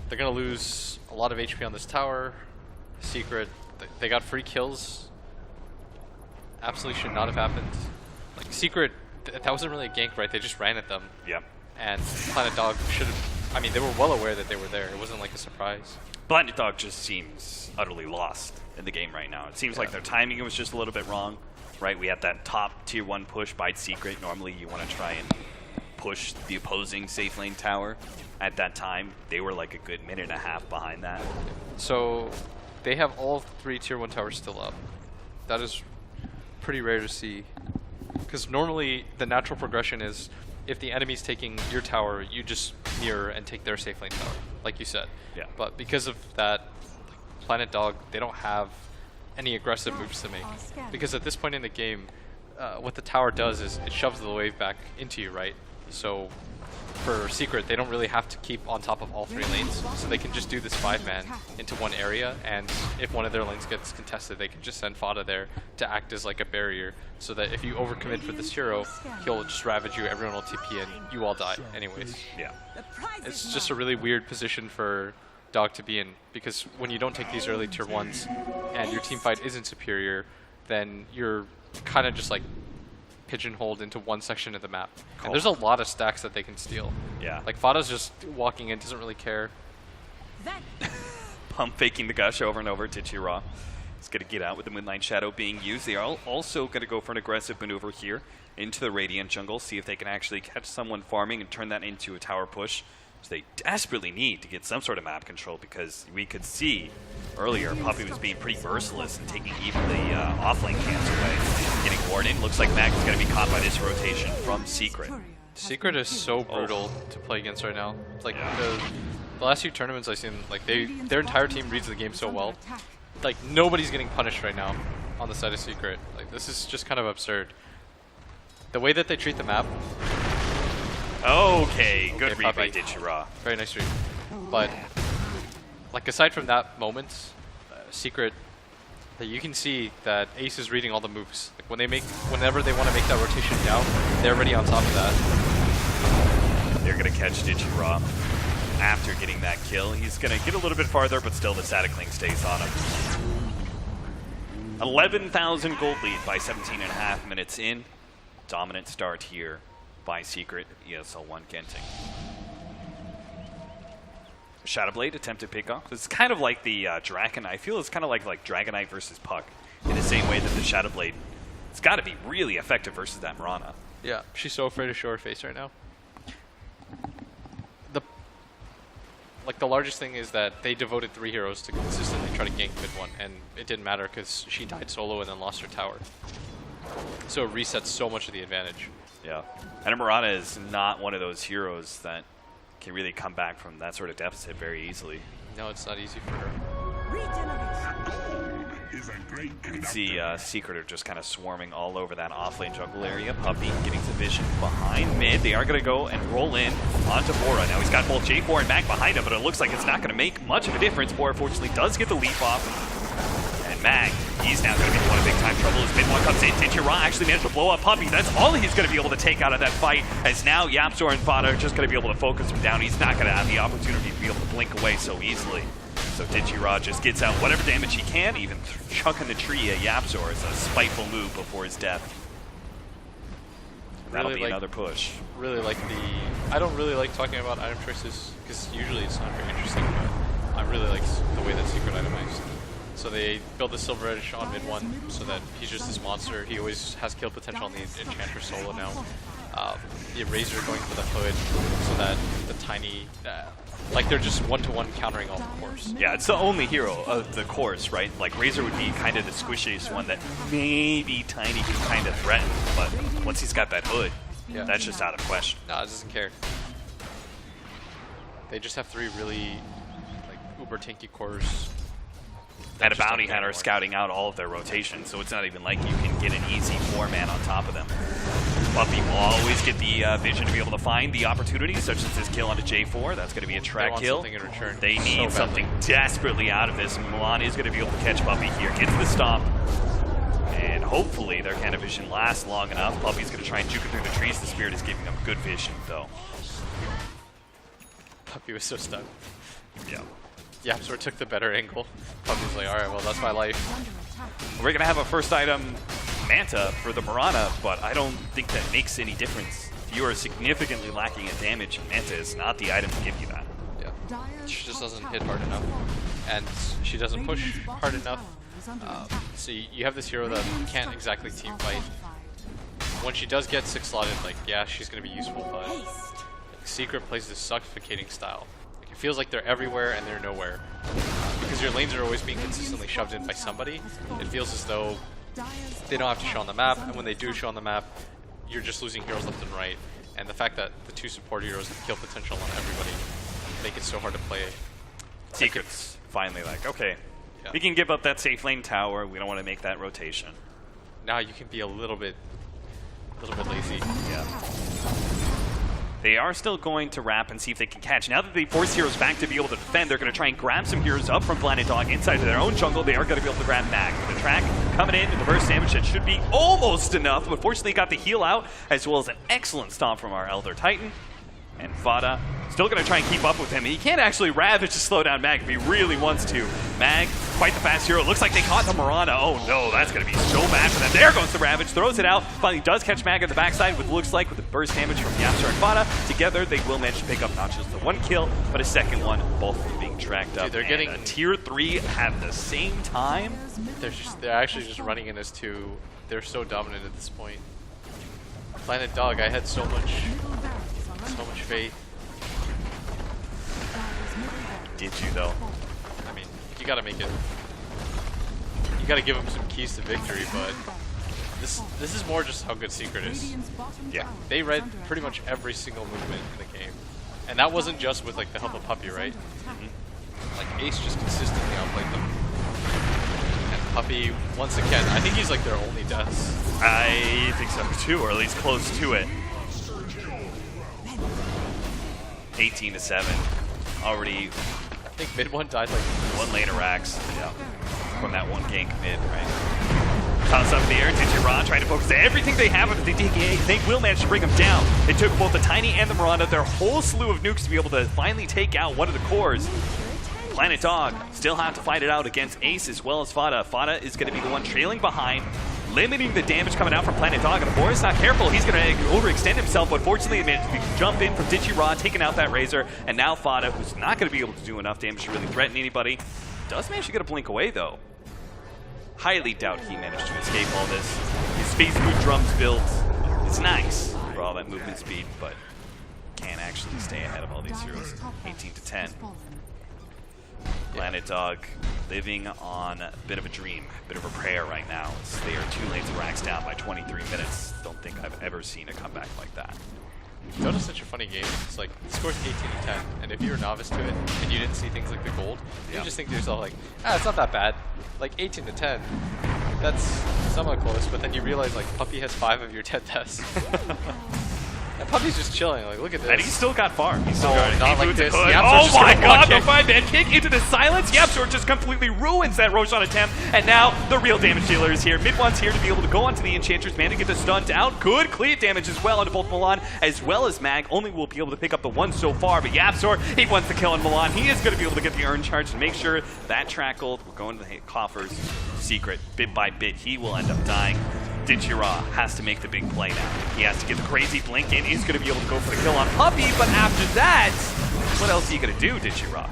they're going to lose a lot of HP on this tower. Secret, they got free kills. Absolutely should not have happened. Like, Secret, that wasn't really a gank, right? They just ran at them. Yeah. And Planet Dog should have, I mean, they were well aware that they were there. It wasn't like a surprise. Planet Dog just seems utterly lost in the game right now. It seems like their timing was just a little bit wrong, right? We had that top tier 1 push by Secret. Normally you want to try and push the opposing safe lane tower. At that time, they were like a good minute and a half behind that. So they have all 3 tier 1 towers still up. That is pretty rare to see. Because normally the natural progression is if the enemy's taking your tower, you just mirror and take their safe lane tower, like you said. Yeah. But because of that, Planet Dog, they don't have any aggressive moves to make. Because at this point in the game, what the tower does is it shoves the wave back into you, right? So for Secret, they don't really have to keep on top of all 3 lanes, so they can just do this 5-man into one area, and if one of their lanes gets contested, they can just send Fada there to act as like a barrier, so that if you overcommit for this hero, he'll just ravage you, everyone will TP, and you all die anyways. Yeah. It's just a really weird position for Dog to be in, because when you don't take these early tier 1s, and your team fight isn't superior, then you're kind of just like pigeonholed into one section of the map. And there's a lot of stacks that they can steal. Yeah. Like Fada's just walking in, doesn't really care. Pump faking the gush over and over. Tichira is going to get out with the Moonlight Shadow being used. They are also going to go for an aggressive maneuver here into the Radiant jungle, see if they can actually catch someone farming and turn that into a tower push. So they desperately need to get some sort of map control, because we could see earlier Puppey was being pretty merciless and taking even the offlane camps away. Getting warning. Looks like Mag is going to be caught by this rotation from Secret. Secret is so brutal to play against right now. It's like the last few tournaments I've seen, like their entire team reads the game so well. Like nobody's getting punished right now on the side of Secret. Like this is just kind of absurd. The way that they treat the map. Okay, good read by Puppey. Tichira. Very nice read. But like aside from that moment, Secret, you can see that Ace is reading all the moves. Like whenever they want to make that rotation down, they're already on top of that. They're going to catch Tichira after getting that kill. He's going to get a little bit farther, but still the static link stays on him. 11,000 gold lead by 17.5 minutes in. Dominant start here by Secret ESL One Genting. Shadowblade attempted pickoff. It's kind of like the Dragon. I feel it's kind of like Dragonite versus Puck, in the same way that the Shadowblade, it's got to be really effective versus that Mirana. Yeah, she's so afraid to show her face right now. The largest thing is that they devoted 3 heroes to consistently try to gank mid one, and it didn't matter because she died solo and then lost her tower. So it resets so much of the advantage. Yeah, and Mirana is not one of those heroes that can really come back from that sort of deficit very easily. No, it's not easy for her. You can see Secret are just kind of swarming all over that offlane jungle area. Puppey getting some vision behind mid. They are going to go and roll in onto Bora. Now he's got both J4 and Mag behind him, but it looks like it's not going to make much of a difference. Bora fortunately does get the leap off. And Mag, he's now going to be in one of big time trouble as mid one comes in. Tichira actually managed to blow up Puppey. That's all he's going to be able to take out of that fight, as now Yapzor and Fada are just going to be able to focus him down. He's not going to have the opportunity to be able to blink away so easily. So Tichira just gets out whatever damage he can, even chucking the tree at Yapzor as a spiteful move before his death. That'll really be another push. Really like I don't really like talking about item choices because usually it's not very interesting, but I really like the way that Secret itemized. So they build the Silver Edge on mid 1 so that he's just this monster. He always has kill potential on the Enchanter solo now. The Razor going for the Hood so that the Tiny, like they're just one-to-one countering all the cores. Yeah, it's the only hero of the cores, right? Like Razor would be kind of the squishiest one that maybe Tiny can kind of threaten, but once he's got that Hood, that's just out of question. No, it doesn't care. They just have 3 really like uber tanky cores. And a Bounty Hunter scouting out all of their rotations, so it's not even like you can get an easy 4-man on top of them. Puppey will always get the vision to be able to find the opportunities, such as this kill onto J4. That's going to be a track kill. In return. They need something desperately out of this. Milan is going to be able to catch Puppey here. Gets the stomp. And hopefully their kind of vision lasts long enough. Puppey's going to try and juke it through the trees. The Spirit is giving them good vision, though. Puppey was so stuck. Yeah. YapzOr took the better angle. Puppey's like, alright, well, that's my life. We're going to have a first item Manta for the Mirana, but I don't think that makes any difference. If you are significantly lacking in damage, Manta is not the item to give you that. Yeah. She just doesn't hit hard enough. And she doesn't push hard enough. So you have this hero that can't exactly team fight. When she does get 6 slotted, like, yeah, she's going to be useful, but like, Secret plays this suffocating style. It feels like they're everywhere and they're nowhere. Because your lanes are always being consistently shoved in by somebody, it feels as though they don't have to show on the map, and when they do show on the map, you're just losing heroes left and right. And the fact that the 2 support heroes have kill potential on everybody make it so hard to play. Secret's finally like, okay, we can give up that safe lane tower, we don't want to make that rotation. Now you can be a little bit lazy. Yeah. They are still going to wrap and see if they can catch. Now that they force heroes back to be able to defend, they're going to try and grab some heroes up from Planet Dog inside of their own jungle. They are going to be able to grab Mag. With the track coming in and the burst damage that should be almost enough, but fortunately got the heal out, as well as an excellent stomp from our Elder Titan. And Fada still going to try and keep up with him. He can't actually ravage to slow down Mag if he really wants to. Mag, quite the fast hero. Looks like they caught the Mirana. Oh no, that's going to be so bad for them. There goes the Ravage, throws it out. Finally does catch Mag at the backside, with looks like with the burst damage from YapzOr and Fada. Together, they will manage to pick up not just the 1 kill, but a second one, both of them being tracked up. Dude, they're getting a tier 3 at the same time. They're actually just running in as 2. They're so dominant at this point. Planet Dog, I had so much faith. Did you though? I mean, you gotta make it. You gotta give them some keys to victory, but this is more just how good Secret is. Yeah. They read pretty much every single movement in the game, and that wasn't just with like the help of Puppey, right? Like Ace just consistently outplayed them. And Puppey, once again, I think he's like their only deaths. I think so too, or at least close to it. 18-7. Already. I think mid 1 died like 1 lane of racks. Yeah. From that 1 gank mid, right? Toss up in the air, Digirod trying to focus everything they have with the DK. They will manage to bring them down. It took both the Tiny and the Miranda their whole slew of nukes to be able to finally take out one of the cores. Planet Dog still have to fight it out against Ace as well as Fada. Fada is going to be the one trailing behind, limiting the damage coming out from Planet Dog. And if Boris not careful, he's going to overextend himself, but fortunately he managed to jump in from Digirod, taking out that Razor. And now Fada, who's not going to be able to do enough damage to really threaten anybody, does manage to get a blink away though. Highly doubt he managed to escape all this. His Space Boot drums build is nice for all that movement speed, but can't actually stay ahead of all these heroes. 18-10. Planet Dog living on a bit of a dream, a bit of a prayer right now. They are 2 lanes of racks down by 23 minutes. Don't think I've ever seen a comeback like that. Dota's such a funny game. It's like, the score's 18-10, and if you're a novice to it, and you didn't see things like the gold, you just think to yourself like, it's not that bad. Like, 18-10, that's somewhat close, but then you realize like, Puppey has 5 of your 10 deaths. And Puppey's just chilling, like, look at this. And he's still got farm. He's still got not like this. Oh my god, the 5-man kick into the silence. YapzOr just completely ruins that Roshan attempt. And now the real damage dealer is here. Mid 1's here to be able to go onto the Enchantress, man, to get the stun down. Good cleave damage as well onto both Milan as well as Mag. Only will be able to pick up the 1 so far, but YapzOr, he wants the kill on Milan. He is going to be able to get the urn charge and make sure that track gold will go into the coffers. Secret, bit by bit, he will end up dying. Dichira has to make the big play now. He has to get the crazy blink in. He's going to be able to go for the kill on Puppey, but after that, what else are you going to do, Dichira?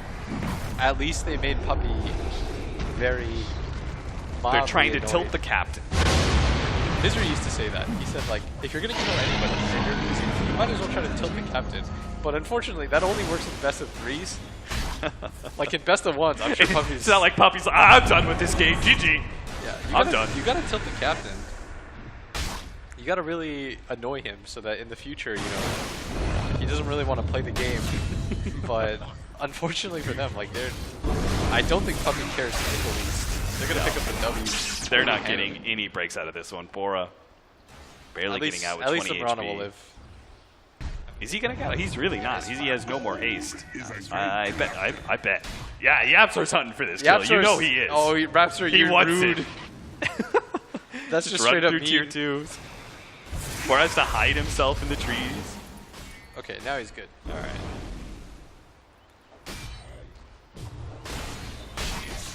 At least they made Puppey very mildly They're trying to annoyed. tilt the captain. Misery used to say that. He said, like, if you're going to kill anybody and you're losing, you might as well try to tilt the captain. But unfortunately, that only works in best of threes. Like in best of ones, I'm sure Puppey's... It's not like Puppey's like, I'm done with this game, GG. Yeah, I'm done. You gotta tilt the captain. You gotta really annoy him so that in the future, you know, he doesn't really want to play the game. But unfortunately for them, like I don't think Puppey cares in the least. They're gonna pick up the W. They're not getting any breaks out of this one. Bora barely getting out with 20 HP. At least Sembrano will live. Is he gonna get? He's really not. He has no more haste. I bet. Yeah, Yapsor's hunting for this kill. You know he is. Oh, Raptor, he you're wants rude. it. That's just run straight up through mean. tier 2s. Bora has to hide himself in the trees. Okay, now he's good. All right.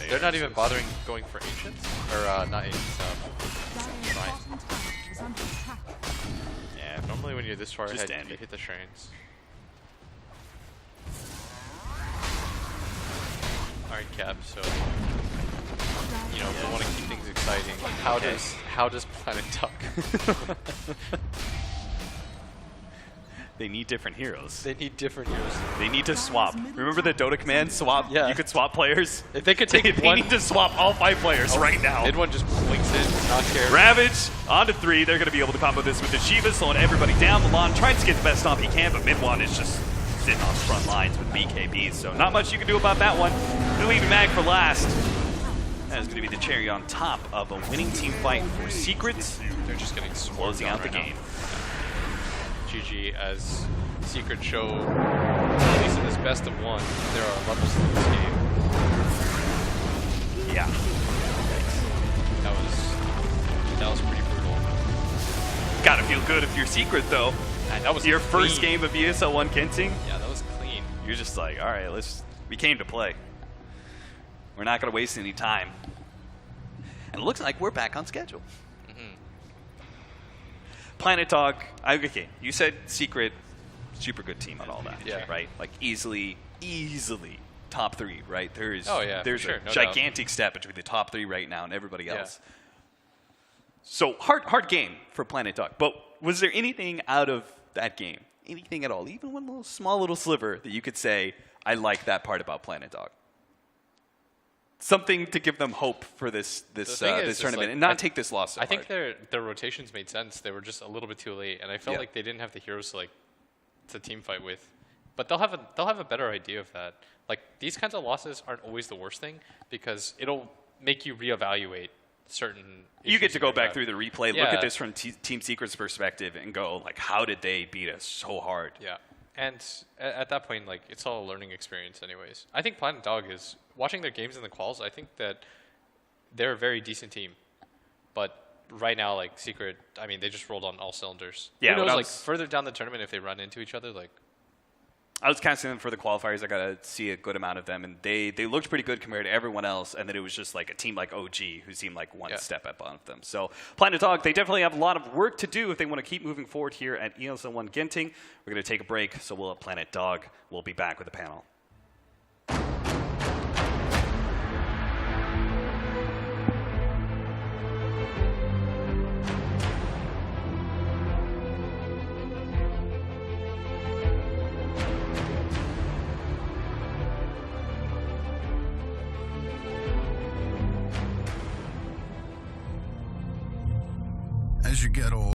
They're not even bothering going for ancients, or not ancients. Shrine. Yeah, normally when you're this far Just ahead, end you it. hit the shrines. Alright, Cap. So, you know, if we want to keep things exciting, how does Planet Duck? They need different heroes. They need different heroes. They need to swap. Remember the Dota command swap? Yeah. You could swap players. If they could take They one, need to swap all 5 players right now. mid one just blinks in, not care. Ravage onto 3. They're going to be able to combo this with the Shiva, slowing everybody down. Milan tries to get the best off he can, but mid one is just sitting on the front lines with BKBs. So not much you can do about that one. They're leaving Mag for last. That is going to be the cherry on top of a winning team fight for Secrets. They're just getting Closing out the game. GG as Secret show, at least in this best of one, there are levels to this game. Yeah. That was pretty brutal. Gotta feel good if you're Secret, though. And that was Your clean. first game of ESL One Genting. Yeah, that was clean. You're just like, all right, we came to play. We're not going to waste any time. And it looks like we're back on schedule. Planet Dog, okay, you said Secret, super good team and all that, Yeah. right? Like easily top 3, right? There's for sure, a no gigantic step between the top 3 right now and everybody Yeah. else. So hard game for Planet Dog. But was there anything out of that game, anything at all, even one small little sliver that you could say, I like that part about Planet Dog? Something to give them hope for this tournament, like, and not take this loss so I think hard. their rotations made sense. They were just a little bit too late, and I felt like they didn't have the heroes to team fight with. But they'll have a better idea of that. Like these kinds of losses aren't always the worst thing because it'll make you reevaluate certain. You get to go back through. through the replay, look at this from Team Secret's perspective, and go like, how did they beat us so hard? Yeah, and at that point, like it's all a learning experience, anyways. I think Planet Dog is watching their games in the quals. I think that they're a very decent team, but right now, like Secret, I mean, they just rolled on all cylinders. Yeah, who knows, like further down the tournament, if they run into each other, like. I was casting them for the qualifiers. I got to see a good amount of them, and they looked pretty good compared to everyone else. And then it was just like a team like OG who seemed like one step above them. So Planet Dog, they definitely have a lot of work to do if they want to keep moving forward here at ESL One Genting. We're going to take a break, so we'll have Planet Dog. We'll be back with the panel. As you get older.